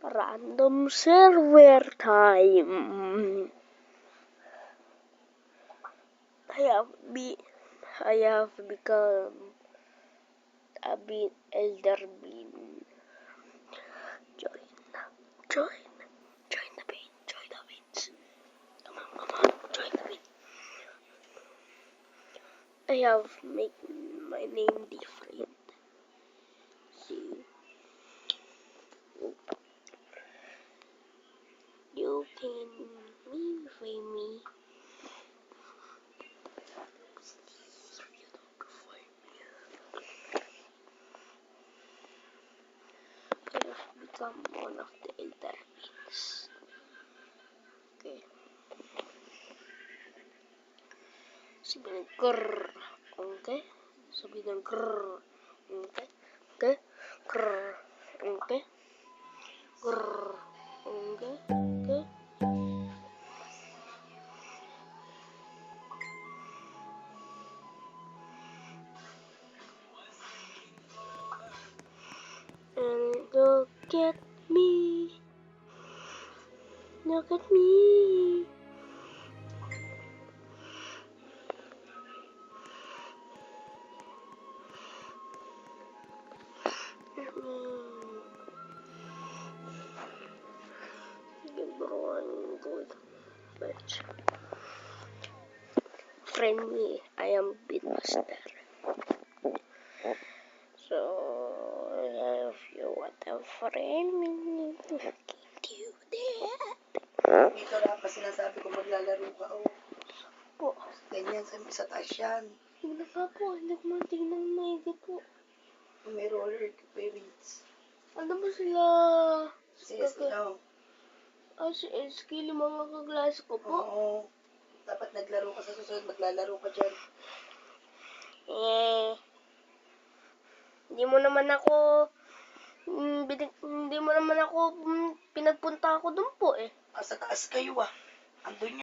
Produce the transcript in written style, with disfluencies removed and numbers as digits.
Random server time. I have become a elder bean. Join the bean. Join the beans. Come on, join the bean. I have made my name different. See, you can verify me. I have become one of the elder beans. Okay. Sabi ng grrr. Okay. Sabi ng grrr. Okay. Okay. Grrr. Okay. Grrr. Okay. Okay. And look at me. Look at me. Friend me, I am Beatmaster. So if you want to friend me, you can do that. Ito lang pa sinasabi ko maglalaro ka. Po. Ganyan sa taas yan. Hindi ka po, hindi ko matignan maigi po. May roller parents. Ano ba sila? Si SK, mga kaklase ko po. Oo. Dapat naglaro ka sa susunod, maglalaro ka dyan. Hindi mo naman ako pinagpunta ako dun po eh. Sa taas kayo Andun